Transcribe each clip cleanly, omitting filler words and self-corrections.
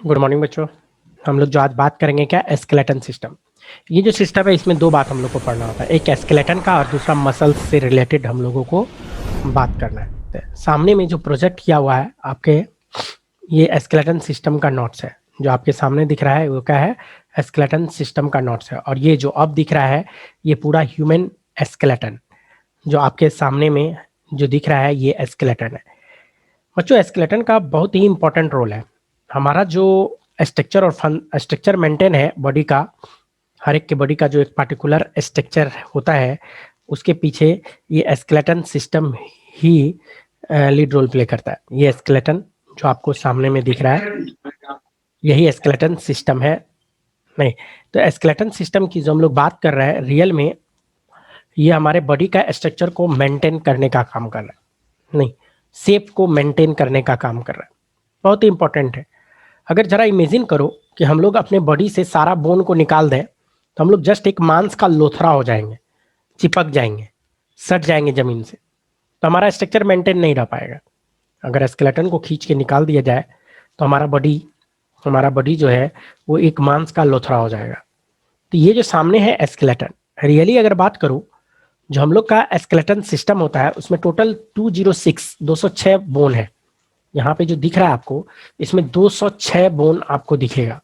Good morning बच्चों। हम लोग जो आज बात करेंगे क्या, स्केलेटन सिस्टम। ये जो सिस्टम है इसमें दो बात हम लोग को पढ़ना होता है, एक स्केलेटन का और दूसरा मसल्स से रिलेटेड हम लोगों को बात करना है। तो सामने में जो प्रोजेक्ट किया हुआ है आपके, ये स्केलेटन सिस्टम का नोट्स है। जो आपके सामने दिख रहा है वो क्या है, स्केलेटन सिस्टम का नोट्स है। और ये जो अब दिख रहा है ये पूरा ह्यूमन स्केलेटन जो आपके सामने में जो दिख रहा है ये स्केलेटन है। बच्चों स्केलेटन का बहुत ही इंपॉर्टेंट रोल है। हमारा जो स्ट्रक्चर और स्ट्रक्चर मेंटेन है बॉडी का, हर एक के बॉडी का जो एक पार्टिकुलर स्ट्रक्चर होता है उसके पीछे ये स्केलेटन सिस्टम ही लीड रोल प्ले करता है। ये स्केलेटन जो आपको सामने में दिख रहा है यही स्केलेटन सिस्टम है। नहीं, तो स्केलेटन सिस्टम की जो हम लोग बात कर रहे हैं रियल में ये हमारे बॉडी का स्ट्रक्चर को मेंटेन करने का काम कर रहा है, नहीं शेप को मेंटेन करने का काम कर रहा है। बहुत ही इंपॉर्टेंट है। अगर जरा इमेजिन करो कि हम लोग अपने बॉडी से सारा बोन को निकाल दें तो हम लोग जस्ट एक मांस का लोथरा हो जाएंगे, चिपक जाएंगे, सट जाएंगे जमीन से, तो हमारा स्ट्रक्चर मेंटेन नहीं रह पाएगा। अगर स्केलेटन को खींच के निकाल दिया जाए तो हमारा बॉडी जो है वो एक मांस का लोथरा हो जाएगा। तो ये जो सामने है स्केलेटन, रियली अगर बात करूं जो हम लोग का स्केलेटन सिस्टम होता है उसमें टोटल 206 बोन है। यहाँ पे जो दिख रहा है आपको इसमें 206 बोन आपको दिखेगा।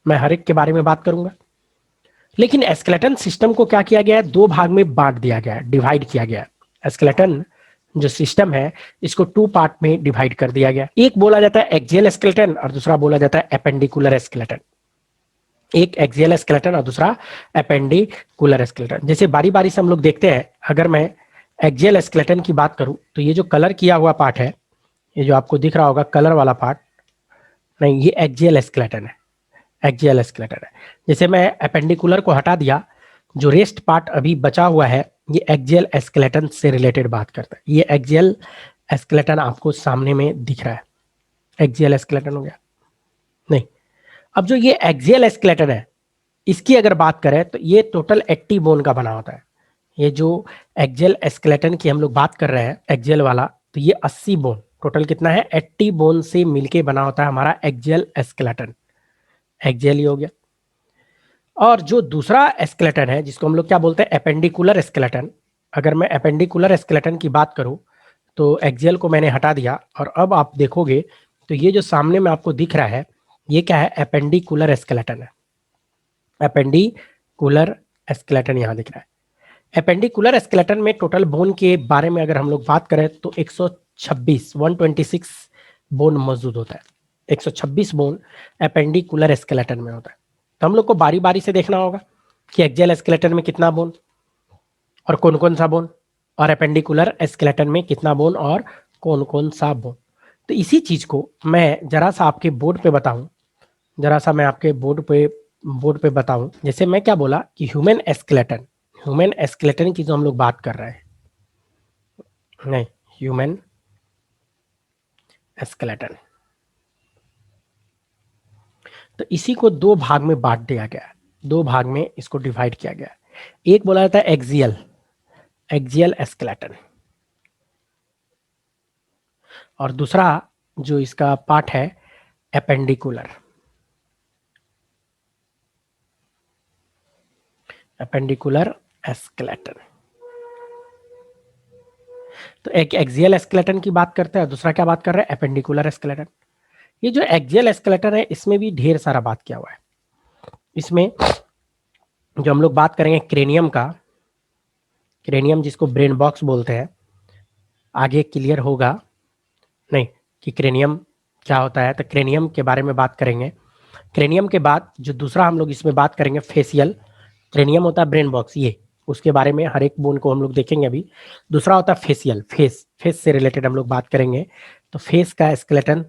मैं हर एक के बारे में बात करूंगा, लेकिन स्केलेटन सिस्टम को क्या किया गया है, दो भाग में बांट दिया गया है, डिवाइड किया गया है। स्केलेटन जो सिस्टम है इसको टू पार्ट में डिवाइड कर दिया गया। एक बोला जाता है एक्सियल स्केलेटन और दूसरा बोला जाता है एपेंडिकुलर स्केलेटन। एक एक्सियल स्केलेटन और दूसरा एपेंडिकुलर स्केलेटन। जैसे बारी बारी से हम लोग देखते हैं, अगर मैं एक्सियल स्केलेटन की बात करूं तो ये जो कलर किया हुआ पार्ट है, ये जो आपको दिख रहा होगा कलर वाला पार्ट, नहीं ये एक्सियल स्केलेटन है, एक्सियल स्केलेटन है। जैसे मैं एपेंडिकुलर को हटा दिया, जो रेस्ट पार्ट अभी बचा हुआ है ये एक्सियल स्केलेटन से रिलेटेड बात करता है। ये एक्सियल स्केलेटन आपको सामने में दिख रहा है, एक्सियल स्केलेटन हो गया। नहीं, अब जो ये एक्सियल स्केलेटन है इसकी अगर बात करें तो ये टोटल 80 बोन का बना होता है। ये जो एक्सियल स्केलेटन की हम लोग बात कर रहे हैं एक्सियल वाला, तो ये 80 बोन, टोटल कितना है 80 बोन से मिलके बना होता है हमारा एक्सियल स्केलेटन। एक्सियल ही हो गया। और जो दूसरा स्केलेटन है जिसको हम लोग क्या बोलते हैं एपेंडिकुलर स्केलेटन, अगर मैं एपेंडिकुलर स्केलेटन की बात करूं तो एक्सियल को मैंने हटा दिया और अब आप देखोगे तो ये जो सामने में आपको दिख रहा है ये क्या है, एपेंडिकुलर स्केलेटन है। एपेंडिकुलर स्केलेटन यहाँ दिख रहा है। एपेंडिकुलर स्केलेटन में टोटल बोन के बारे में अगर हम लोग बात करें तो 126 बोन मौजूद होता है। 126 बोन एपेंडिकुलर स्केलेटन में होता है। तो हम लोग को बारी बारी से देखना होगा कि एक्सियल स्केलेटन में कितना बोन और कौन कौन सा बोन, और एपेंडिकुलर स्केलेटन में कितना बोन और कौन कौन सा बोन। तो इसी चीज को मैं जरा सा आपके बोर्ड पे बताऊं, जरा सा मैं आपके बोर्ड पे बताऊं। जैसे मैं क्या बोला कि ह्यूमन स्केलेटन की जो हम लोग बात कर रहे हैं, नहीं ह्यूमन स्केलेटन, तो इसी को दो भाग में बांट दिया गया है, दो भाग में इसको डिवाइड किया गया है। एक बोला जाता है एक्सियल स्केलेटन, और दूसरा जो इसका पार्ट है एपेंडिकुलर स्केलेटन। तो एक एक्सियल स्केलेटन की बात करते हैं, दूसरा क्या बात कर रहे हैं, एपेंडिकुलर स्केलेटन। ये जो एक्सियल स्केलेटन है इसमें भी ढेर सारा बात किया हुआ है। इसमें जो हम लोग बात करेंगे क्रेनियम का, क्रेनियम जिसको ब्रेन बॉक्स बोलते हैं, आगे क्लियर होगा नहीं कि क्रेनियम क्या होता है, तो क्रेनियम के बारे में बात करेंगे। क्रेनियम के बाद जो दूसरा हम लोग इसमें बात करेंगे फेसियल, क्रेनियम होता है ब्रेन बॉक्स, ये उसके बारे में हर एक बोन को हम लोग देखेंगे अभी। दूसरा होता है फेसियल, फेस से रिलेटेड हम लोग बात करेंगे, तो फेस का स्केलेटन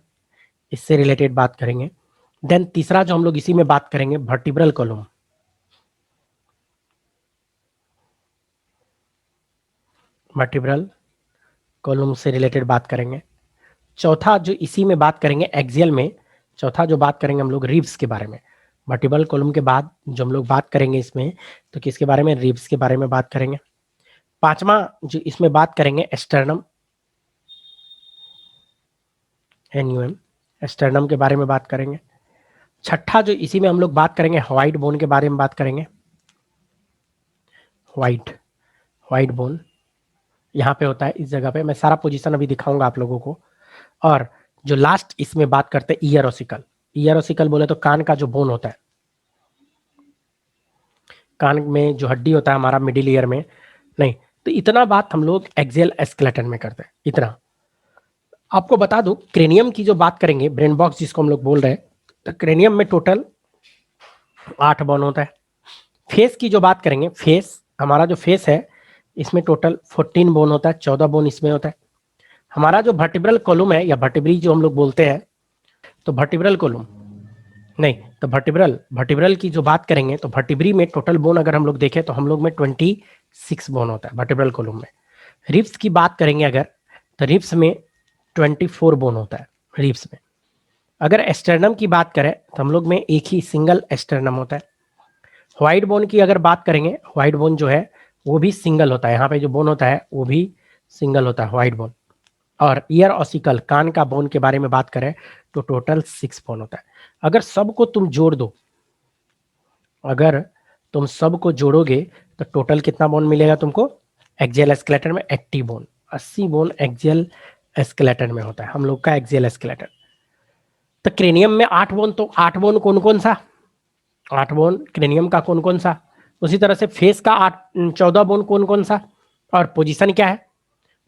इससे रिलेटेड बात करेंगे। देन तीसरा जो हम लोग इसी में बात करेंगे वर्टिब्रल कॉलम, वर्टिब्रल कॉलम से रिलेटेड बात करेंगे। चौथा जो इसी में बात करेंगे एक्सियल में, चौथा जो बात करेंगे हम लोग रिब्स के बारे में। वर्टिब्रल कॉलम के बाद जो हम लोग बात करेंगे इसमें, तो किसके बारे में, रिब्स के बारे में बात करेंगे। पांचवा जो इसमें बात करेंगे एस्टर्नम, एन्यूएम, एस्टर्नम के बारे में बात करेंगे। छठा जो इसी में हम लोग बात करेंगे व्हाइट बोन के बारे में बात करेंगे। व्हाइट बोन यहाँ पे होता है, इस जगह पे मैं सारा पोजीशन अभी दिखाऊंगा आप लोगों को। और जो लास्ट इसमें बात करते हैं ईयर ओसिकल। ईयर ओसिकल बोले तो कान का जो बोन होता है, कान में जो हड्डी होता है हमारा मिडिल ईयर में, नहीं तो इतना बात हम लोग एक्सियल स्केलेटन में करते हैं। इतना आपको बता दूं, क्रेनियम की जो बात करेंगे, ब्रेन बॉक्स जिसको हम लोग बोल रहे हैं, तो क्रेनियम में टोटल 8 बोन होता है। फेस की जो बात करेंगे, फेस हमारा जो फेस है इसमें टोटल 14 बोन होता है, 14 बोन इसमें होता है। हमारा जो वर्टिब्रल कॉलम है या वर्टिब्री जो हम लोग बोलते हैं, तो वर्टिब्रल कॉलम नहीं तो वर्टिब्रल की जो बात करेंगे तो वर्टिब्री में टोटल बोन अगर हम लोग देखें तो हम लोग में 26 बोन होता है वर्टिब्रल कॉलम में। रिब्स की बात करेंगे अगर, तो रिब्स में 24 बोन होता है रिब्स में। अगर एस्टर्नम की बात करें तो हम लोग में एक ही सिंगल एस्टर्नम होता है। व्हाइट बोन की अगर बात करेंगे, व्हाइट बोन जो है वो भी सिंगल होता है, यहाँ पे जो बोन होता है वो भी सिंगल होता है व्हाइट बोन। और ईयर ऑसिकल कान का बोन के बारे में बात करें तो टोटल 6 बोन होता है। अगर सबको तुम जोड़ दो, अगर तुम सबको जोड़ोगे तो टोटल कितना बोन मिलेगा तुमको एक्सियल स्केलेटन में? 80 बोन, 80 बोन एक्सियल स्केलेटन में होता है हम लोग का एक्सियल स्केलेटन। तो क्रेनियम में 8 बोन, तो 8 बोन कौन कौन सा? 8 बोन क्रेनियम का कौन कौन सा? उसी तरह से फेस का 14 बोन कौन कौन सा? और पोजीशन क्या है?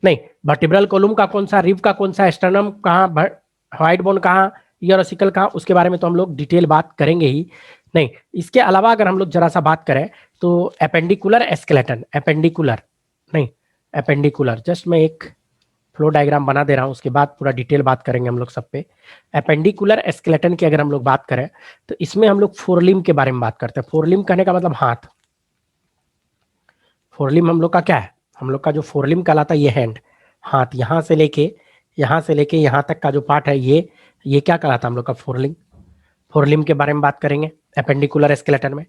नहीं, वर्टिब्रल कॉलम का कौन सा, रिब का कौन सा, एस्टर्नम कहाँ, व्हाइट बोन कहाँ, ईयर ओसिकल कहाँ, उसके बारे में तो हम लोग डिटेल बात करेंगे ही। नहीं, इसके अलावा अगर हम लोग जरा सा बात करें तो एपेंडिकुलर स्केलेटन, एपेंडिकुलर नहीं एपेंडिकुलर, जस्ट मैं एक फ्लो डायग्राम बना दे रहा हूँ, उसके बाद पूरा डिटेल बात करेंगे हम लोग सब पे। एपेंडिकुलर स्केलेटन की अगर हम लोग बात करें तो इसमें हम लोग फोरलिम के बारे में बात करते हैं। फोरलिम कहने का मतलब हाथ। फोरलिम हम लोग का क्या है? हम लोग का जो फोरलिम कहलाता है ये हैंड, हाथ, यहाँ से लेके यहाँ तक का जो पार्ट है ये क्या कहलाता है हम लोग का? फोरलिम। फोरलिम के बारे में बात करेंगे एपेंडिकुलर स्केलेटन में।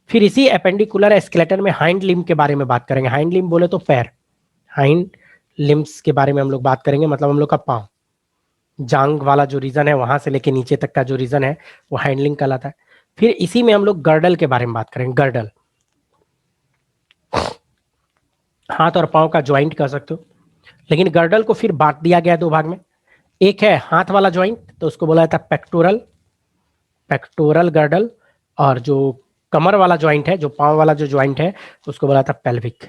फिर इसी एपेंडिकुलर स्केलेटन में हाइंड लिम्ब के बारे में बात करेंगे। हाइंड लिम्ब बोले तो पैर, हाइंड लिम्ब्स के बारे में हम लोग बात करेंगे, मतलब हम लोग का पाँव, जांग वाला जो रीजन है वहां से लेके नीचे तक का जो रीजन है वो हाइंडलिंग कहलाता है। फिर इसी में हम लोग गर्डल के बारे में बात करेंगे। गर्डल हाथ और पाँव का ज्वाइंट कह सकते हो, लेकिन गर्डल को फिर बांट दिया गया 2 भाग में। एक है हाथ वाला ज्वाइंट, तो उसको बोला जाता है पेक्टोरल गर्डल, और जो कमर वाला ज्वाइंट है, जो पाँव वाला जो ज्वाइंट है, उसको बोला जाता है पेल्विक।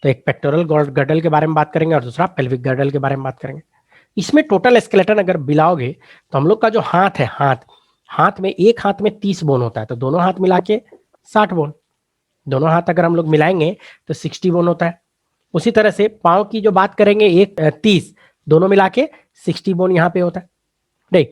तो एक पेक्टोरल गर्डल के बारे में बात करेंगे और दूसरा पेल्विक गर्डल के बारे में बात करेंगे। इसमें टोटल स्केलेटन अगर मिलाओगे तो हम लोग का जो हाथ है, हाथ में एक हाथ में 30 बोन होता है, तो दोनों हाथ मिला के 60 बोन। दोनों हाथ अगर हम लोग मिलाएंगे तो 60 बोन होता है। उसी तरह से पाँव की जो बात करेंगे 30, दोनों मिला के 60 बोन यहाँ पे होता है। नहीं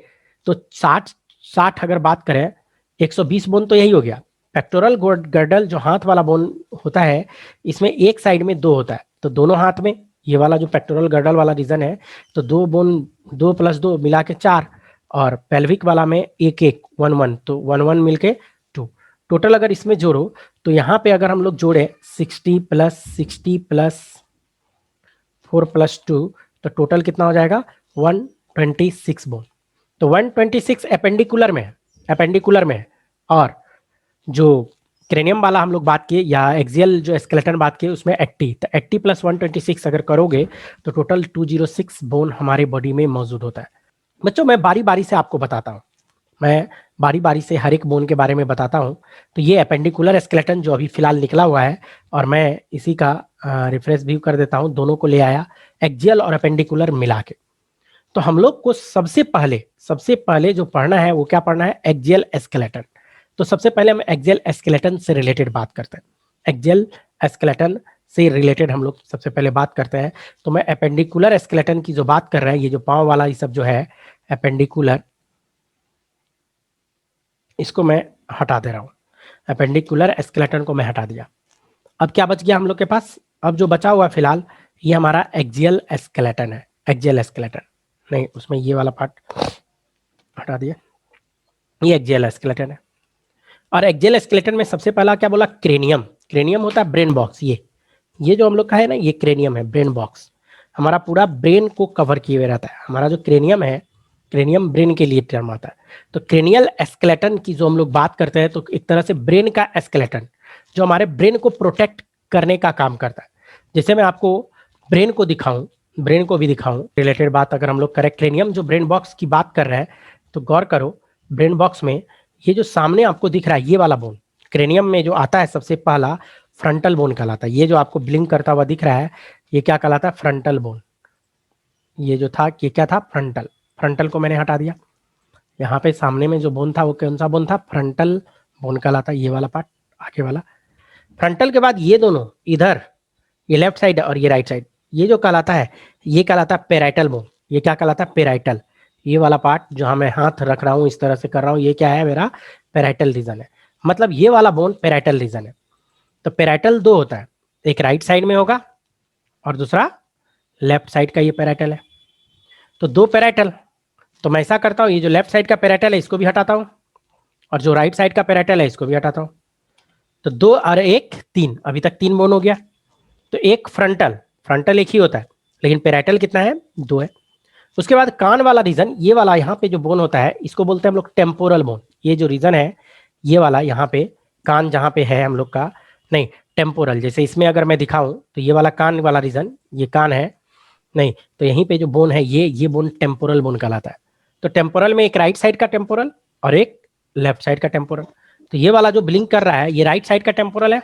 तो 60 अगर बात करें, 120 बोन तो यही हो गया। पेक्टोरल गर्डल जो हाथ वाला बोन होता है, इसमें एक साइड में 2 होता है, तो दोनों हाथ में ये वाला जो पेक्टोरल गर्डल वाला रीजन है, तो 2 बोन, 2 + 2 मिला के 4, और पेल्विक वाला में 1 1 1 तो 1 1 मिलके 2। टोटल अगर इसमें जोड़ो तो यहाँ पे अगर हम लोग जोड़े 60 + 60 + 4 + 2, तो टोटल कितना हो जाएगा? 126 बोन। तो 126 एपेंडिकुलर में है, और जो क्रेनियम वाला हम लोग बात किए या एक्सियल जो स्केलेटन बात किए उसमें 80, तो 80 + 126 अगर करोगे तो टोटल 206 बोन हमारे बॉडी में मौजूद होता है। बच्चों मैं बारी बारी से आपको बताता हूँ, मैं बारी बारी से हर एक बोन के बारे में बताता हूँ। तो ये एपेंडिकुलर स्केलेटन जो अभी फिलहाल निकला हुआ है, और मैं इसी का रिफ्रेश भी कर देता हूँ, दोनों को ले आया एक्सियल और एपेंडिकुलर मिला के। तो हम लोग को सबसे पहले जो पढ़ना है वो क्या पढ़ना है? Axial skeleton. तो सबसे पहले हम एक्सियल स्केलेटन से रिलेटेड बात करते हैं। एक्सियल स्केलेटन से रिलेटेड हम लोग सबसे पहले बात करते हैं। तो मैं एपेंडिकुलर स्केलेटन की जो बात कर रहे हैं, ये जो पाँव वाला ये सब जो है एपेंडिकुलर, इसको मैं हटा दे रहा हूँ। एपेंडिकुलर स्केलेटन को मैं हटा दिया। अब क्या बच गया हम लोग के पास? अब जो बचा हुआ फिलहाल ये हमारा एक्सियल स्केलेटन है। एक्सियल स्केलेटन नहीं, उसमें ये वाला पार्ट हटा दिया, ये एक्सियल स्केलेटन है। और एक्सियल स्केलेटन में सबसे पहला क्या बोला? क्रेनियम। क्रेनियम होता है ब्रेन बॉक्स। ये जो हम लोग का है ना, ये क्रेनियम है, ब्रेन बॉक्स। हमारा पूरा ब्रेन को कवर किए हुए रहता है। हमारा जो क्रेनियम है क्रेनियम ब्रेन के लिए टर्म आता है। तो क्रेनियल एस्केलेटन की जो हम लोग बात करते हैं, तो एक तरह से ब्रेन का एस्केलेटन जो हमारे ब्रेन को प्रोटेक्ट करने का काम करता है। जैसे मैं आपको ब्रेन को दिखाऊं, ब्रेन को भी दिखाऊं, रिलेटेड बात अगर हम लोग करें, क्रेनियम जो ब्रेन बॉक्स की बात कर रहे हैं, तो गौर करो ब्रेन बॉक्स में ये जो सामने आपको दिख रहा है ये वाला बोन, क्रेनियम में जो आता है सबसे पहला फ्रंटल बोन कहलाता है। ये जो आपको ब्लिंक करता हुआ दिख रहा है ये क्या कहलाता है? Frontal bone. ये जो था ये क्या था? फ्रंटल। फ्रंटल को मैंने हटा दिया। यहाँ पे सामने में जो बोन था वो कौन सा बोन था? फ्रंटल बोन कहलाता है, ये वाला पार्ट आगे वाला। फ्रंटल के बाद ये दोनों इधर, ये लेफ्ट साइड और ये राइट साइड, ये जो कहलाता है ये कहलाता है पेराइटल बोन। ये क्या कहलाता है? पेराइटल। ये वाला पार्ट जहां मैं हाथ रख रहा हूं इस तरह से कर रहा हूं, ये क्या है? मेरा पेराइटल रीजन है। मतलब ये वाला बोन पेराइटल रीजन है। तो पेराइटल दो होता है, एक राइट साइड में होगा और दूसरा लेफ्ट साइड का ये पेराइटल है। तो दो पेराइटल, तो मैं ऐसा करता हूँ, ये जो लेफ्ट साइड का पेराइटल है इसको भी हटाता हूँ और जो राइट साइड का पेराइटल है इसको भी हटाता हूँ। तो दो और एक तीन, अभी तक तीन बोन हो गया। तो एक फ्रंटल, फ्रंटल एक ही होता है लेकिन पेराइटल कितना है? दो है। उसके बाद कान वाला रीजन, ये वाला यहाँ पे जो बोन होता है इसको बोलते हैं हम लोग टेम्पोरल बोन। ये जो रीजन है ये वाला यहाँ पे कान जहाँ पे है हम लोग का, नहीं टेम्पोरल, जैसे इसमें अगर मैं दिखाऊं तो ये वाला कान वाला रीजन, ये कान है, नहीं तो यहीं पे जो बोन है ये बोन टेम्पोरल बोन कहलाता है। तो टेम्पोरल में एक राइट साइड का टेम्पोरल और एक लेफ्ट साइड का टेम्पोरल। तो ये वाला जो ब्लिंक कर रहा है ये राइट साइड का टेम्पोरल है,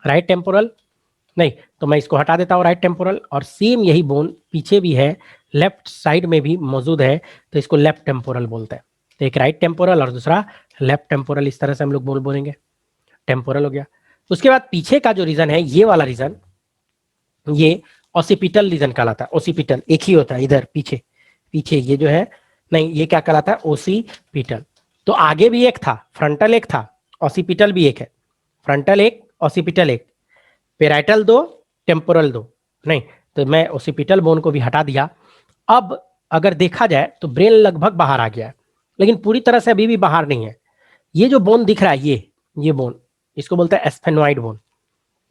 राइट टेम्पोरल, नहीं तो मैं इसको हटा देता हूँ राइट टेम्पोरल। और सेम यही बोन पीछे भी है, लेफ्ट साइड में भी मौजूद है, तो इसको लेफ्ट टेम्पोरल बोलते हैं। तो एक राइट टेम्पोरल और दूसरा लेफ्ट टेम्पोरल, इस तरह से हम लोग बोलेंगे, टेम्पोरल हो गया। उसके बाद पीछे का जो रीजन है ये वाला रीजन, ये ऑसिपिटल रीजन कहलाता है। ऑसिपिटल एक ही होता है इधर पीछे, पीछे ये जो है, नहीं ये क्या कहलाता है? ओसिपिटल। तो आगे भी एक था, फ्रंटल एक था, ऑसिपिटल भी एक है। फ्रंटल एक, ऑसिपिटल एक, पेराइटल दो, टेम्पोरल दो, नहीं तो मैं ओसिपिटल बोन को भी हटा दिया। अब अगर देखा जाए तो ब्रेन लगभग बाहर आ गया है, लेकिन पूरी तरह से अभी भी बाहर नहीं है। ये जो बोन दिख रहा है ये बोन, इसको बोलते हैं एस्फेनॉइड बोन।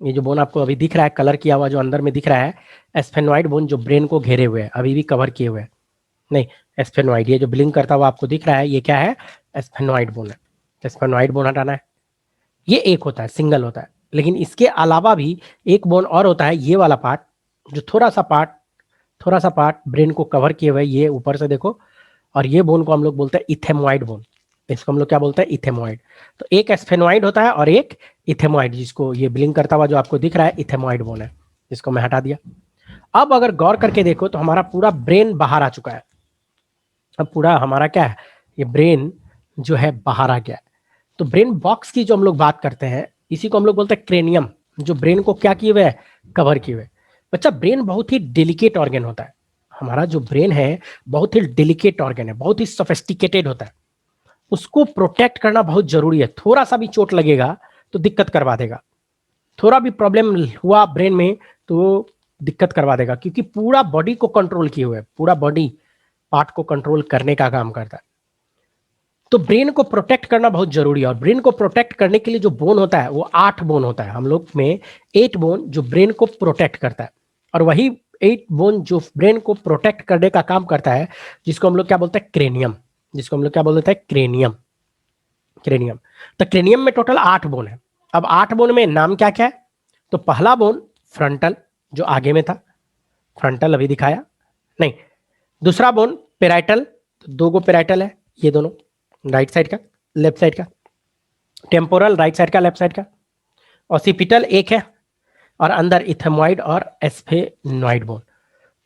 ये जो बोन आपको अभी दिख रहा है कलर किया हुआ जो अंदर में दिख रहा है, एस्फेनॉइड बोन, जो ब्रेन को घेरे हुए है, अभी भी कवर किए हुए हैं, नहीं एस्फेनॉइड। ये जो ब्लिंक करता हुआ आपको दिख रहा है ये क्या है? एस्फेनॉइड बोन है। एस्फेनॉइड बोन हटाना है। ये एक होता है, सिंगल होता है, लेकिन इसके अलावा भी एक बोन और होता है, ये वाला पार्ट जो थोड़ा सा पार्ट ब्रेन को कवर किए हुए, ये ऊपर से देखो, और ये बोन को हम लोग बोलते हैं इथेमॉइड बोन। इसको हम लोग क्या बोलते हैं? इथेमॉइड। तो एक एस्फेनॉइड होता है और एक इथेमॉइड, जिसको ये ब्लिंक करता हुआ जो आपको दिख रहा है इथेमॉइड बोन है, जिसको मैं हटा दिया। अब अगर गौर करके देखो तो हमारा पूरा ब्रेन बाहर आ चुका है। अब पूरा हमारा क्या है? ये ब्रेन जो है बाहर आ गया है। तो ब्रेन बॉक्स की जो हम लोग बात करते हैं इसी को हम लोग बोलते हैं क्रेनियम, जो ब्रेन को क्या किए हुए है? कवर किए हुए। बच्चा ब्रेन बहुत ही डेलिकेट ऑर्गन होता है। हमारा जो ब्रेन है बहुत ही डेलिकेट ऑर्गन है, बहुत ही सोफिस्टिकेटेड होता है। उसको प्रोटेक्ट करना बहुत जरूरी है। थोड़ा सा भी चोट लगेगा तो दिक्कत करवा देगा, थोड़ा भी प्रॉब्लम हुआ ब्रेन में तो दिक्कत करवा देगा, क्योंकि पूरा बॉडी को कंट्रोल किए हुए है, पूरा बॉडी पार्ट को कंट्रोल करने का काम करता है। तो ब्रेन को प्रोटेक्ट करना बहुत जरूरी है। और ब्रेन को प्रोटेक्ट करने के लिए जो बोन होता है वो 8 बोन होता है हम लोग में, 8 बोन जो ब्रेन को प्रोटेक्ट करता है। और वही 8 बोन जो ब्रेन को प्रोटेक्ट करने का काम करता है, जिसको हम लोग क्या बोलते हैं? क्रेनियम। जिसको हम लोग क्या बोलते हैं? क्रेनियम। क्रेनियम। तो क्रेनियम में टोटल 8 बोन है। अब 8 बोन में नाम क्या क्या है? तो पहला बोन फ्रंटल, जो आगे में था, फ्रंटल अभी दिखाया, नहीं। दूसरा बोन पेराइटल, तो दो गो पेराइटल है, ये दोनों, राइट साइड का लेफ्ट साइड का। टेम्पोरल राइट साइड का लेफ्ट साइड का। ऑसिपिटल एक है, और अंदर इथेमॉइड और एस्फेनॉइड बोन।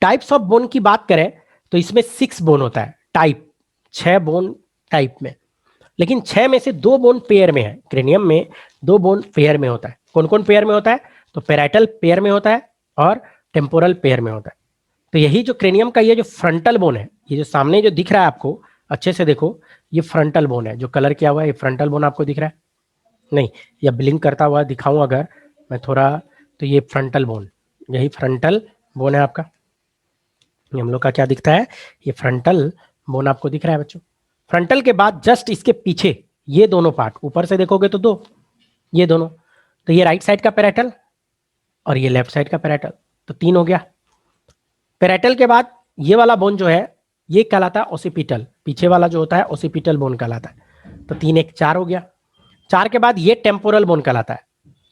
टाइप्स ऑफ बोन की बात करें तो इसमें 6 बोन होता है, टाइप 6 बोन टाइप में, लेकिन 6 में से 2 बोन पेयर में है। क्रेनियम में 2 बोन पेयर में होता है। कौन कौन पेयर में होता है? तो पेराइटल पेयर में होता है और टेम्पोरल पेयर में होता है। तो यही जो क्रेनियम का ये जो फ्रंटल बोन है, ये जो सामने जो दिख रहा है आपको, अच्छे से देखो, ये फ्रंटल बोन है, जो कलर किया हुआ है ये फ्रंटल बोन आपको दिख रहा है, नहीं या ब्लिंक करता हुआ दिखाऊं अगर मैं थोड़ा, तो ये फ्रंटल बोन, यही फ्रंटल बोन है आपका। ये हम लोग का क्या दिखता है? ये फ्रंटल बोन आपको दिख रहा है बच्चों। फ्रंटल के बाद जस्ट इसके पीछे ये दोनों पार्ट, ऊपर से देखोगे तो दो, ये दोनों, तो ये राइट साइड का पेराइटल और ये लेफ्ट साइड का पेराइटल, तो 3 हो गया। पेराइटल के बाद ये वाला बोन जो है ये कहलाता है ओसिपिटल, पीछे वाला जो होता है ओसिपिटल बोन कहलाता है। तो 3 1 4 हो गया। 4 के बाद ये टेम्पोरल बोन कहलाता है।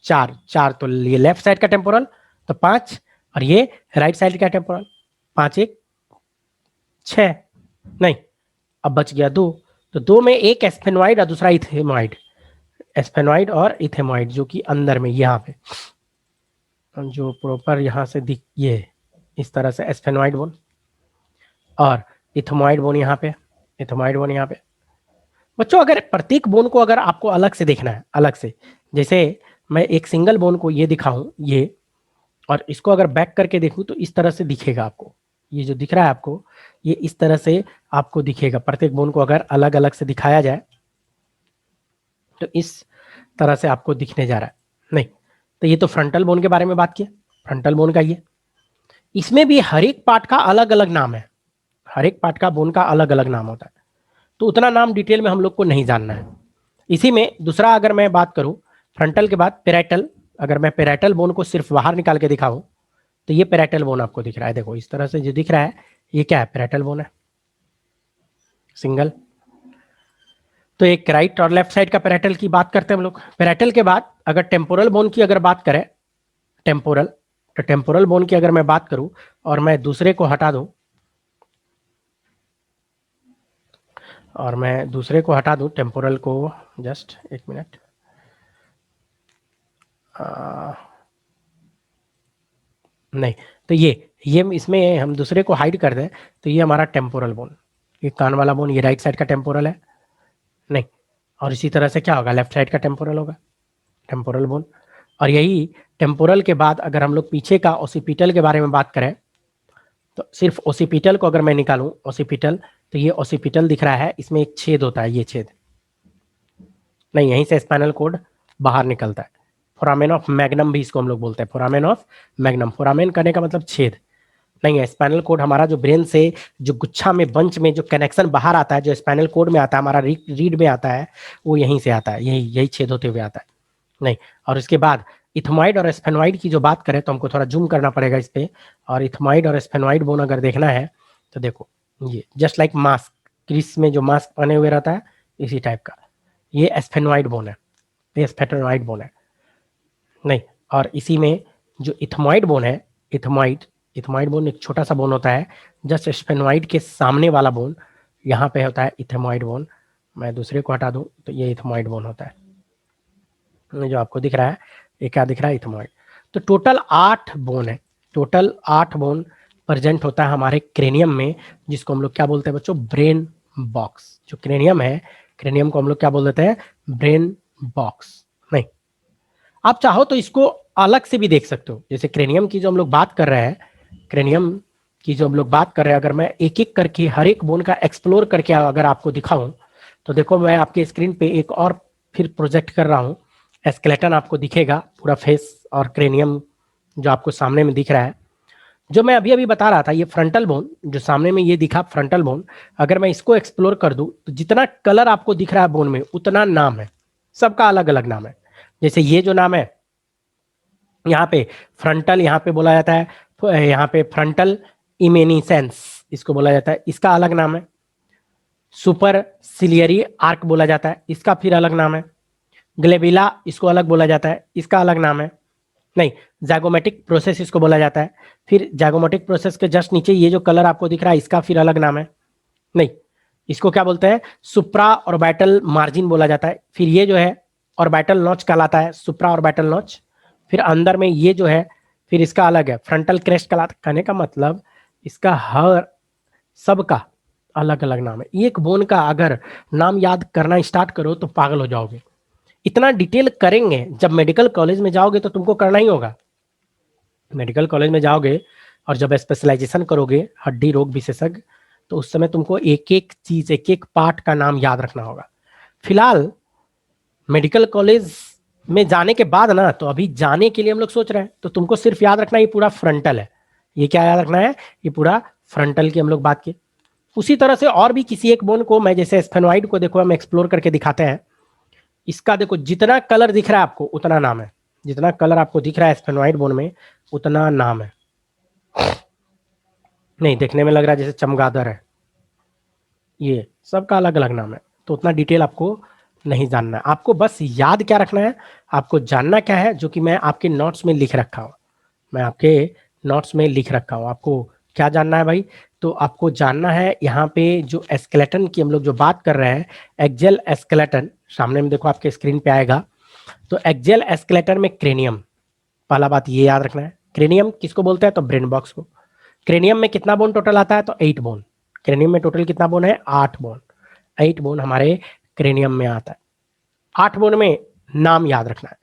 4 तो ये लेफ्ट साइड का टेम्पोरल, तो 5, और ये राइट साइड का टेम्पोरल, 5 1 6, नहीं अब बच गया 2। तो 2 में एक एस्फेनॉइड और दूसरा इथेमॉइड, एस्फेनॉइड और इथेमॉइड जो कि अंदर में यहाँ पे जो प्रॉपर यहाँ से दिख, ये इस तरह से एस्फेनॉइड बोन और इथेमॉइड बोन यहाँ पे, इथेमॉइड बोन यहाँ पे। बच्चों अगर प्रत्येक बोन को अगर आपको अलग से देखना है, अलग से, जैसे मैं एक सिंगल बोन को ये दिखाऊं ये, और इसको अगर बैक करके देखूं तो इस तरह से दिखेगा आपको। ये जो दिख रहा है आपको, ये इस तरह से आपको दिखेगा। प्रत्येक बोन को अगर अलग अलग से दिखाया जाए तो इस तरह से आपको दिखने जा रहा है। नहीं तो ये तो फ्रंटल बोन के बारे में बात किया, फ्रंटल बोन का ये, इसमें भी हर एक पार्ट का अलग अलग नाम है, हर एक पार्ट का बोन का अलग अलग नाम होता है। तो उतना नाम डिटेल में हम लोग को नहीं जानना है। इसी में दूसरा अगर मैं बात करूं, फ्रंटल के बाद पेराइटल, अगर मैं पेराइटल बोन को सिर्फ बाहर निकाल के दिखाऊं तो ये पेराइटल बोन आपको दिख रहा है। देखो इस तरह से जो दिख रहा है ये क्या है, पेराइटल बोन है, सिंगल। तो एक राइट और लेफ्ट साइड का पेराइटल की बात करते हैं हम लोग। पेराइटल के बाद अगर टेम्पोरल बोन की अगर बात करें, टेम्पोरल, तो टेम्पोरल बोन की अगर मैं बात करूं और मैं दूसरे को हटा दूं, और मैं दूसरे को हटा दूं टेम्पोरल को, जस्ट एक मिनट, नहीं तो ये इसमें हम दूसरे को हाइड कर दें तो ये हमारा टेम्पोरल बोन, ये कान वाला बोन, ये राइट साइड का टेम्पोरल है, नहीं, और इसी तरह से क्या होगा, लेफ्ट साइड का टेम्पोरल होगा, टेम्पोरल बोन। और यही टेम्पोरल के बाद अगर हम लोग पीछे का ओसिपिटल के बारे में बात करें तो सिर्फ ओसिपिटल को अगर मैं निकालूं, ओसिपिटल, तो ये ओसिपिटल दिख रहा है, इसमें एक छेद होता है, ये छेद, नहीं यहीं से स्पाइनल कोड बाहर निकलता है। फोरामेन ऑफ मैग्नम भी इसको हम लोग बोलते हैं, फोरामेन ऑफ मैग्नम, फोरामेन करने का मतलब छेद, नहीं है, स्पाइनल कोड हमारा जो ब्रेन से जो गुच्छा में बंच में जो कनेक्शन बाहर आता है, जो स्पाइनल कोड में आता है, हमारा रीड में आता है, वो यहीं से आता है, यही यही छेद होते हुए आता है, नहीं। और उसके बाद इथमाइड और स्फेनॉइड की जो बात करें तो हमको थोड़ा जूम करना पड़ेगा इस पे, और इथमाइड और स्फेनॉइड बोन अगर देखना है तो देखो ये जस्ट लाइक मास्क, क्रिस में जो मास्क पहने हुए रहता है इसी टाइप का, ये स्फेनॉइड बोन है, ये स्फेनॉइड बोन है, नहीं। और इसी में जो इथमाइड बोन है, इथमाइड, इथमाइड बोन एक छोटा सा बोन होता है, जस्ट स्फेनॉइड के सामने वाला बोन यहाँ पे होता है इथमाइड बोन। मैं दूसरे को हटा दूं तो ये इथमाइड बोन होता है, जो आपको दिख रहा है ये क्या दिख रहा है, इथमाइड। तो टोटल 8 बोन है, टोटल 8 बोन प्रेजेंट होता है हमारे क्रेनियम में, जिसको हम लोग क्या बोलते हैं बच्चों, ब्रेन बॉक्स। जो क्रेनियम है, क्रेनियम को हम लोग क्या बोल देते हैं, ब्रेन बॉक्स। नहीं आप चाहो तो इसको अलग से भी देख सकते हो, जैसे क्रेनियम की जो हम लोग बात कर रहे हैं, क्रेनियम की जो हम लोग बात कर रहे हैं, अगर मैं एक एक करके हर एक बोन का एक्सप्लोर करके अगर आपको दिखाऊं तो देखो मैं आपके स्क्रीन पे एक और फिर प्रोजेक्ट कर रहा हूं, स्केलेटन आपको दिखेगा पूरा फेस और क्रेनियम जो आपको सामने में दिख रहा है। जो मैं अभी अभी बता रहा था, ये फ्रंटल बोन जो सामने में ये दिखा, फ्रंटल बोन, अगर मैं इसको एक्सप्लोर कर दूं तो जितना कलर आपको दिख रहा है बोन में उतना नाम है, सबका अलग अलग नाम है। जैसे ये जो नाम है यहाँ पे फ्रंटल, यहाँ पे बोला जाता है, यहाँ पे फ्रंटल इमेनिसेंस इसको बोला जाता है, इसका अलग नाम है। सुपर सिलियरी आर्क बोला जाता है, इसका फिर अलग नाम है। ग्लेबिला इसको अलग बोला जाता है, इसका अलग नाम है। नहीं, जैगोमेटिक प्रोसेस इसको बोला जाता है। फिर जैगोमेटिक प्रोसेस के जस्ट नीचे ये जो कलर आपको दिख रहा है इसका फिर अलग नाम है। नहीं, इसको क्या बोलते हैं, सुप्रा ऑर्बिटल मार्जिन बोला जाता है। फिर ये जो है ऑर्बिटल नॉच कहलाता है, सुप्रा ऑर्बिटल नॉच। फिर अंदर में ये जो है फिर इसका अलग है, फ्रंटल क्रेस्ट कहलाता। कहने का मतलब इसका हर सबका अलग अलग नाम है। एक बोन का अगर नाम याद करना स्टार्ट करो तो पागल हो जाओगे, इतना डिटेल करेंगे। जब मेडिकल कॉलेज में जाओगे तो तुमको करना ही होगा, मेडिकल कॉलेज में जाओगे और जब स्पेशलाइजेशन करोगे हड्डी रोग विशेषज्ञ, तो उस समय तुमको एक एक चीज, एक एक पार्ट का नाम याद रखना होगा। फिलहाल मेडिकल कॉलेज में जाने के बाद ना, तो अभी जाने के लिए हम लोग सोच रहे हैं, तो तुमको सिर्फ याद रखना ये पूरा फ्रंटल है। ये क्या याद रखना है, ये पूरा फ्रंटल की हम लोग बात की। उसी तरह से और भी किसी एक बोन को मैं, जैसे स्फेनॉइड को देखो हम एक्सप्लोर करके दिखाते हैं। इसका देखो जितना कलर दिख रहा है आपको उतना नाम है, जितना कलर आपको दिख रहा है स्फेनॉइड बोन में उतना नाम है। नहीं, देखने में लग रहा है जैसे चमगादड़ है, ये सबका अलग अलग नाम है, तो उतना डिटेल आपको नहीं जानना है। आपको बस याद क्या रखना है, आपको जानना क्या है, जो कि मैं आपके नोट्स में लिख रखा हूँ। मैं आपके नोट्स में लिख रखा हूँ। आपको क्या जानना है भाई, तो आपको जानना है यहाँ पे जो एस्केलेटन की हम लोग जो बात कर रहे हैं, एक्सियल एस्केलेटन, सामने में देखो आपके स्क्रीन पे आएगा। तो एक्सियल एस्केलेटन में क्रेनियम, पहला बात ये याद रखना है। क्रेनियम किसको बोलते हैं, तो ब्रेन बॉक्स को। क्रेनियम में कितना बोन टोटल आता है, तो 8 बोन। क्रेनियम में टोटल कितना बोन है, 8 बोन। 8 बोन हमारे क्रेनियम में आता है। 8 बोन में नाम याद रखना है,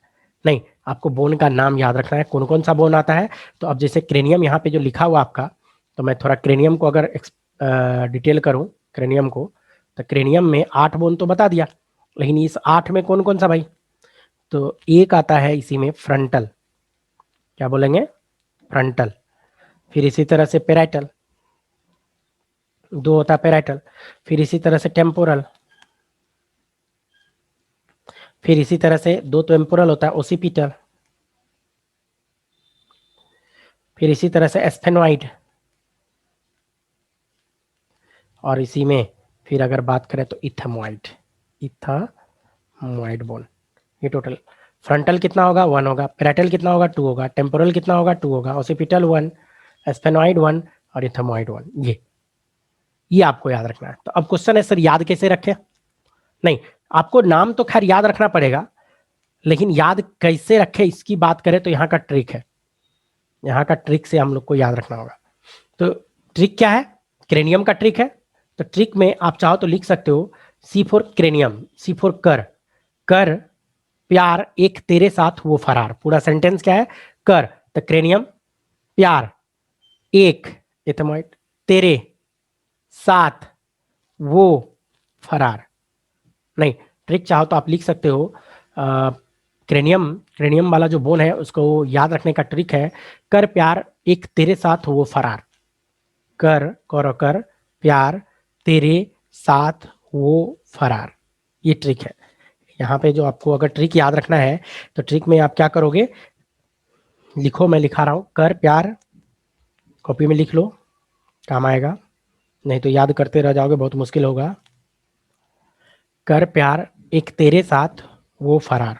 नहीं आपको बोन का नाम याद रखना है, कौन कौन सा बोन आता है। तो अब जैसे क्रेनियम यहाँ पे जो लिखा हुआ आपका, तो मैं थोड़ा क्रेनियम को अगर डिटेल करूँ क्रेनियम को, तो क्रेनियम में 8 बोन तो बता दिया, लेकिन इस 8 में कौन कौन सा भाई, तो एक आता है इसी में फ्रंटल, क्या बोलेंगे, फ्रंटल। फिर इसी तरह से पेराइटल, दो होता है पेराइटल। फिर इसी तरह से टेम्पोरल, फिर इसी तरह से दो टेम्पोरल होता है ओसिपिटल, फिर इसी तरह से एस्फेनोइड, और इसी में फिर अगर बात करें तो इथेमोइड, इथेमोइड बोन। ये टोटल फ्रंटल कितना होगा, 1 होगा, पेराइटल कितना होगा, 2 होगा, टेम्पोरल कितना होगा, 2 होगा, ओसिपिटल 1, एस्फेनोइड 1 और इथेमोइड 1। ये आपको याद रखना है। तो अब क्वेश्चन है सर याद कैसे रखें, नहीं आपको नाम तो खैर याद रखना पड़ेगा, लेकिन याद कैसे रखें इसकी बात करें तो यहाँ का ट्रिक है, यहाँ का ट्रिक से हम लोग को याद रखना होगा। तो ट्रिक क्या है, क्रेनियम का ट्रिक है। तो ट्रिक में आप चाहो तो लिख सकते हो सी फॉर क्रेनियम, सी फॉर कर, कर प्यार एक तेरे साथ वो फरार। पूरा सेंटेंस क्या है, कर तो क्रेनियम, प्यार एक एथेमोइड, तेरे साथ वो फरार। नहीं ट्रिक चाहो तो आप लिख सकते हो क्रेनियम, क्रेनियम वाला जो बोन है उसको याद रखने का ट्रिक है, कर प्यार एक तेरे साथ वो फरार, कर कर प्यार तेरे साथ वो फरार। ये ट्रिक है। यहाँ पे जो आपको अगर ट्रिक याद रखना है, तो ट्रिक में आप क्या करोगे, लिखो मैं लिखा रहा हूँ, कर प्यार, कॉपी में लिख लो काम आएगा, नहीं तो याद करते रह जाओगे बहुत मुश्किल होगा। कर प्यार एक तेरे साथ वो फरार,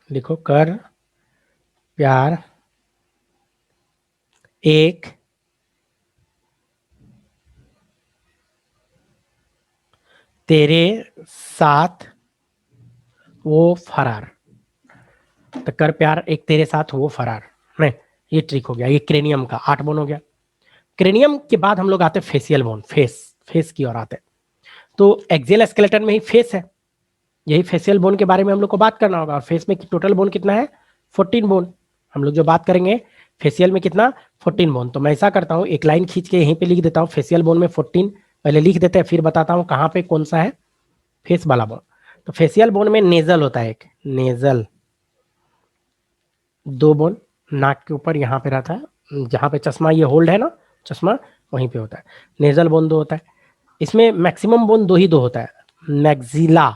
लिखो कर प्यार एक तेरे साथ वो फरार। तो कर प्यार एक तेरे साथ वो फरार, नहीं ये ट्रिक हो गया। ये क्रेनियम का 8 बोन हो गया। क्रेनियम के बाद हम लोग आते हैं फेसियल बोन, फेस, फेस की ओर आते हैं। तो एक्सियल स्केलेटन में ही फेस है, यही फेसियल बोन के बारे में हम लोग को बात करना होगा। और फेस में टोटल बोन कितना है, 14 बोन। हम लोग जो बात करेंगे फेसियल में कितना, 14 बोन। तो मैं ऐसा करता हूँ एक लाइन खींच के यहीं पे लिख देता हूँ, फेसियल बोन में 14 पहले लिख देते हैं, फिर बताता हूँ कहाँ पे कौन सा है फेस वाला बोन। तो फेसियल बोन में नेजल होता है, एक नेजल, 2 बोन नाक के ऊपर यहाँ पे रहता है, जहाँ पे चश्मा ये होल्ड है ना चश्मा, वहीं पे होता है। नेजल बोन 2 होता है। इसमें मैक्सिमम बोन दो ही दो होता है, मैक्सिला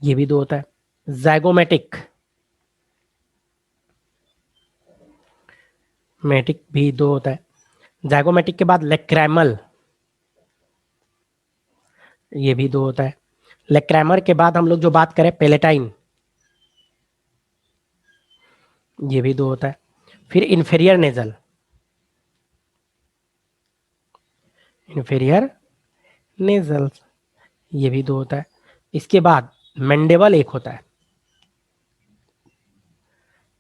ये भी 2 होता है, जैगोमेटिक मैटिक भी 2 होता है। जैगोमेटिक के बाद लेक्रैमल, ये भी 2 होता है। लेक्रैमर के बाद हम लोग जो बात करें पेलेटाइन, ये भी 2 होता है। फिर इन्फेरियर नेजल, इन्फेरियर नेजल ये भी 2 होता है। इसके बाद मैंडेबल एक होता है,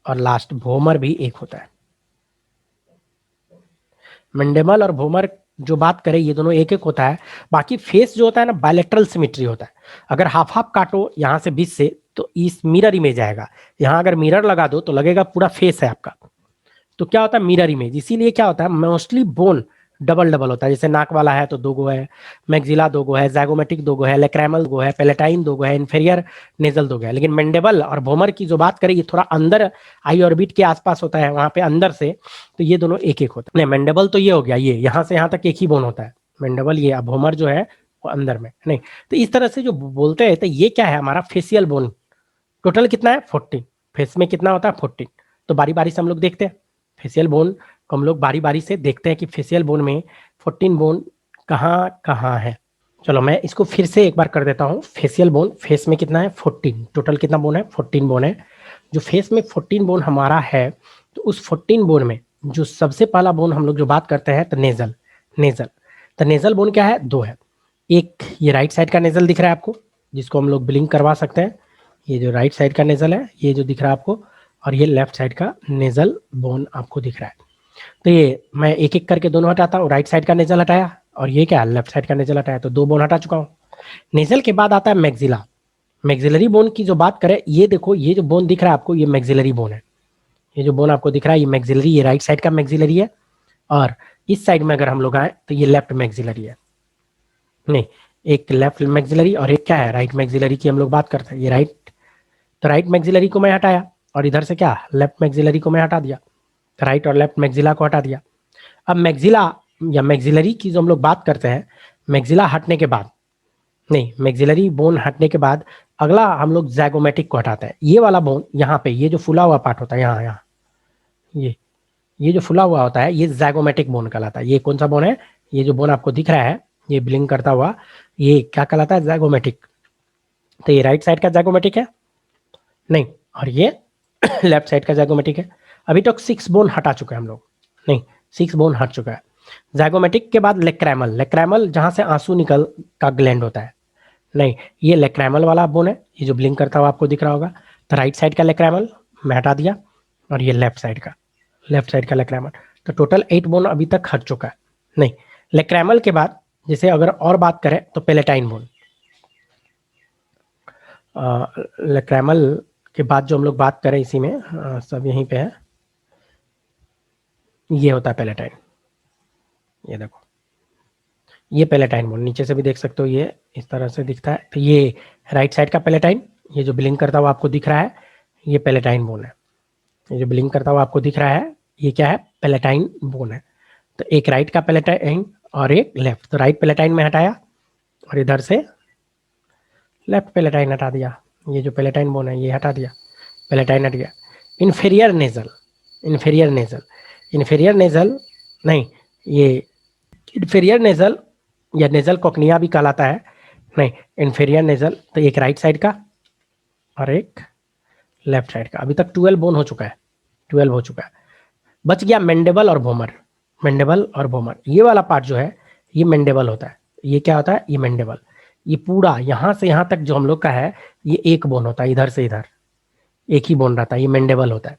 और लास्ट भोमर भी एक होता है। मैंडेबल और भोमर जो बात करें ये दोनों एक एक होता है। बाकी फेस जो होता है ना बायलेटरल सिमेट्री होता है। अगर हाफ हाफ काटो यहाँ से बीच से तो इस मिरर इमेज आएगा, यहाँ अगर मिरर लगा दो तो लगेगा पूरा फेस है आपका। तो क्या होता है मिरर इमेज, इसीलिए क्या होता है मोस्टली बोन डबल डबल होता है। जैसे नाक वाला है तो 2 गो है, मैक्सिला 2 गो है, जैगोमेटिक 2 गो है, लेक्रैमल 2 गो है, पेलेटाइन 2 गो है, इन्फेरियर नेजल 2 गो है। लेकिन मैंडेबल और भोमर की जो बात करें ये थोड़ा अंदर आई ऑर्बिट के आसपास होता है, वहां पे अंदर से, तो ये दोनों एक एक होता है। नहीं मैंडेबल तो ये हो गया, ये यहाँ से यहाँ तक एक ही बोन होता है मैंडेबल, ये भोमर जो है वो अंदर में नहीं। तो इस तरह से जो बोलते हैं, तो ये क्या है हमारा फेसियल बोन, टोटल कितना है 14, फेस में कितना होता है 14। तो बारी बारी से हम लोग देखते हैं फेसियल बोन तो हम लोग बारी बारी से देखते हैं कि फेशियल बोन में 14 बोन कहाँ कहाँ है। चलो मैं इसको फिर से एक बार कर देता हूँ। फेशियल बोन, फेस में कितना है 14, टोटल कितना बोन है 14 बोन है। जो फेस में 14 बोन हमारा है, तो उस 14 बोन में जो सबसे पहला बोन हम लोग जो बात करते हैं तो नेजल। नेजल तो नेजल बोन क्या है, दो है। एक ये राइट साइड का नेजल दिख रहा है आपको, जिसको हम लोग ब्लिंक करवा सकते हैं। ये जो राइट साइड का नेजल है ये जो दिख रहा है आपको, और ये लेफ्ट साइड का नेजल बोन आपको दिख रहा है। तो ये मैं एक एक करके दोनों हटाता हूँ। राइट साइड का नेजल हटाया और ये क्या लेफ्ट साइड का नेजल हटाया, तो दो बोन हटा चुका हूँ। नेजल के बाद आता है मैक्सिला। मैक्सिलरी बोन की जो बात करें, ये देखो ये जो बोन दिख रहा है आपको ये मैक्सिलरी बोन है। ये जो बोन आपको दिख रहा है ये मैक्सिलरी, ये राइट साइड का मैक्सिलरी है। और इस साइड में अगर हम लोग आए तो ये लेफ्ट मैक्सिलरी है। नहीं, एक लेफ्ट मैक्सिलरी और एक क्या है राइट मैक्सिलरी की हम लोग बात करते हैं। ये राइट, तो राइट मैक्सिलरी को मैं हटाया और इधर से क्या लेफ्ट मैक्सिलरी को मैं हटा दिया। राइट और लेफ्ट मैक्सिला को हटा दिया। अब मैक्सिला या मैक्सिलरी की जो हम लोग बात करते हैं, मैक्सिला हटने के बाद, नहीं मैक्सिलरी बोन हटने के बाद अगला हम लोग जैगोमेटिक को हटाते हैं। ये वाला बोन यहाँ पे, ये जो फुला हुआ पार्ट होता है यहाँ यहाँ, ये जो फुला हुआ होता है ये जैगोमेटिक बोन कहलाता है। ये कौन सा बोन है, ये जो बोन आपको दिख रहा है ये ब्लिंक करता हुआ, ये क्या कहलाता है, जैगोमेटिक। तो ये राइट साइड का जैगोमेटिक है, नहीं, और ये लेफ्ट साइड का जैगोमेटिक है। अभी तक 6 बोन हटा चुके हैं हम लोग, नहीं 6 बोन हट चुका है। जैगोमेटिक के बाद लेक्रेमल, लेक्रेमल जहां से आंसू निकल का ग्लैंड होता है, नहीं ये लेक्रेमल वाला बोन है, ये जो ब्लिंक करता हुआ आपको दिख रहा होगा। तो राइट साइड का लेक्रेमल मैं हटा दिया और ये लेफ्ट साइड का लेक्रेमल। तो टोटल 8 बोन अभी तक हट चुका है। नहीं, लेक्रेमल के बाद जैसे अगर और बात करें तो पेलेटाइन बोन, लेक्रेमल के बाद जो हम लोग बात करें इसी में सब यहीं पे है, ये होता है पेलेटाइन। ये देखो ये पेलेटाइन बोन, नीचे से भी देख सकते हो ये इस तरह से दिखता है। तो ये राइट साइड का पेलेटाइन, ये जो ब्लिंक करता हुआ आपको दिख रहा है ये पेलेटाइन बोन है। ये जो ब्लिंक करता हुआ आपको दिख रहा है ये क्या है, पेलेटाइन बोन है। तो एक राइट का पेलेटाइन और एक लेफ्ट, तो राइट पेलेटाइन में हटाया और इधर से लेफ्ट पेलेटाइन हटा दिया। ये जो पेलेटाइन बोन है ये हटा दिया, पेलेटाइन हट गया। Inferior nasal, inferior nasal, inferior nasal, नहीं ये इन्फीरियर नेजल या नेजल कोक्निया भी कहलाता है। नहीं, इन्फीरियर नेजल तो एक राइट साइड का और एक लेफ्ट साइड का। अभी तक 12 बोन हो चुका है, 12 हो चुका है। बच गया मैंडेबल और भोमर। मैंडेबल और भोमर ये वाला पार्ट जो है ये मैंडेबल होता है। ये क्या होता है, ये मैंडेबल। ये पूरा यहाँ से यहाँ तक जो हम लोग का है ये एक बोन होता है, इधर से इधर एक ही बोन रहता है, ये मैंडेबल होता है।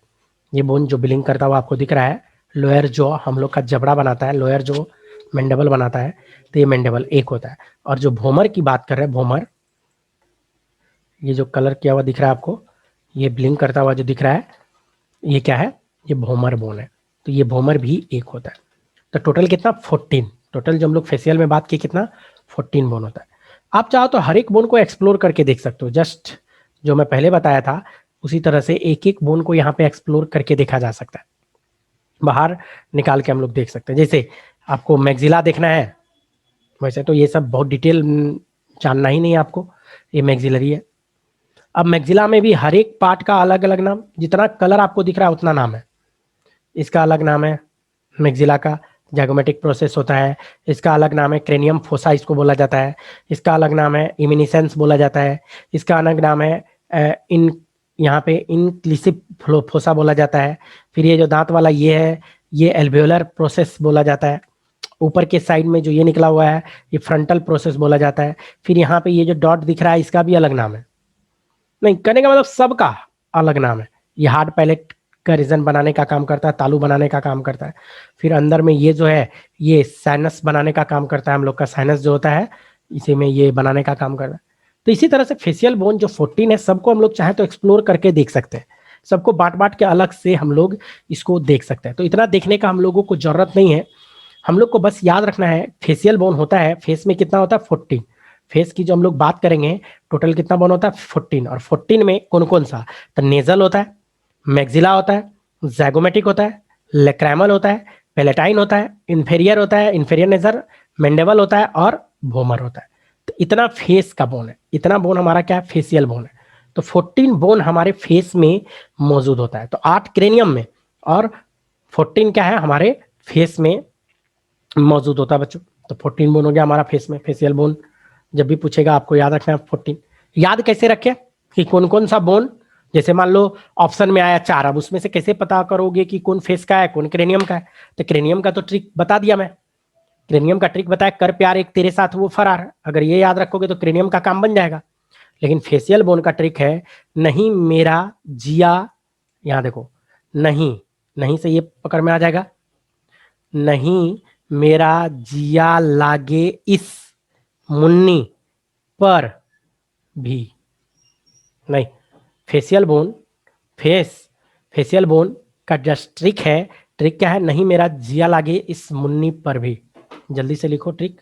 ये बोन जो ब्लिंक करता हुआ आपको दिख रहा है, लोअर जो हम लोग का जबड़ा बनाता है, लोअर जो मैंडेबल बनाता है, तो ये मैंडेबल एक होता है। और जो भोमर की बात कर रहे हैं, भोमर ये जो कलर किया हुआ दिख रहा है आपको, ये ब्लिंक करता हुआ जो दिख रहा है ये क्या है, ये भोमर बोन है। तो ये भोमर भी एक होता है। तो टोटल कितना 14, टोटल जो हम लोग फेशियल में बात की कितना 14 बोन होता है। आप चाहो तो हर एक बोन को एक्सप्लोर करके देख सकते हो, जस्ट जो मैं पहले बताया था उसी तरह से एक एक बोन को यहाँ पे एक्सप्लोर करके देखा जा सकता है, बाहर निकाल के हम लोग देख सकते हैं। जैसे आपको मैक्सिला देखना है, वैसे तो ये सब बहुत डिटेल जानना ही नहीं है आपको, ये मैक्सिलरी है। अब मैक्सिला में भी हर एक पार्ट का अलग अलग नाम, जितना कलर आपको दिख रहा है उतना नाम है, इसका अलग नाम है मैक्सिला का, जैगोमेटिक प्रोसेस होता है। इसका अलग नाम है क्रेनियम फोसा, इसको बोला जाता है। इसका अलग नाम है इमिनिसेंस बोला जाता है। इसका अलग नाम है इन यहाँ पे इनक्लिसिव फोसा बोला जाता है। फिर ये जो दांत वाला ये है ये एल्वेओलर प्रोसेस बोला जाता है। ऊपर के साइड में जो ये निकला हुआ है ये फ्रंटल प्रोसेस बोला जाता है। फिर यहाँ पे ये जो डॉट दिख रहा है इसका भी अलग नाम है। नहीं, कहने का मतलब सबका अलग नाम है। ये हार्ड पैलेट का रीजन बनाने का काम करता है, तालू बनाने का काम करता है। फिर अंदर में ये जो है ये साइनस बनाने का काम करता है, हम लोग का साइनस जो होता है इसी में ये बनाने का काम करता है। तो इसी तरह से फेशियल बोन जो 14 है सबको हम लोग चाहे तो एक्सप्लोर करके देख सकते हैं, सबको बांट बांट के अलग से हम लोग इसको देख सकते हैं। तो इतना देखने का हम लोगों को जरूरत नहीं है, हम लोग को बस याद रखना है फेशियल बोन होता है, फेस में कितना होता है 14। फेस की जो हम लोग बात करेंगे टोटल कितना बोन होता है 14, और 14 में कौन कौन सा, तो नेजल होता है, मैक्सिला होता है, जैगोमेटिक होता है, लेक्रेमल होता है, पेलेटाइन होता है, इन्फेरियर होता है, इन्फेरियर नेजर, मैंडेबल होता है और भोमर होता है। तो इतना फेस का बोन है, इतना बोन हमारा क्या है फेशियल बोन है। तो 14 बोन हमारे फेस में मौजूद होता है। तो 8 क्रेनियम में और 14 क्या है हमारे फेस में मौजूद होता है बच्चों। तो 14 बोन हो गया हमारा फेस में, फेशियल बोन। जब भी पूछेगा आपको याद रखना है 14। याद कैसे रखे कि कौन कौन सा बोन, जैसे मान लो ऑप्शन में आया 4, अब उसमें से कैसे पता करोगे कि कौन फेस का है कौन क्रेनियम का है? तो क्रेनियम का तो ट्रिक बता दिया मैं, क्रेनियम का ट्रिक बताया, कर प्यार एक तेरे साथ वो फरार। अगर ये याद रखोगे तो क्रेनियम का काम बन जाएगा। लेकिन फेशियल बोन का ट्रिक है, नहीं मेरा जिया, यहां देखो, नहीं, नहीं से ये पकड़ में आ जाएगा, नहीं मेरा जिया लागे इस मुन्नी पर भी, नहीं, facial bone, face, facial bone का जस्ट ट्रिक है, ट्रिक क्या है, नहीं मेरा जिया लागे इस मुन्नी पर भी। जल्दी से लिखो ट्रिक,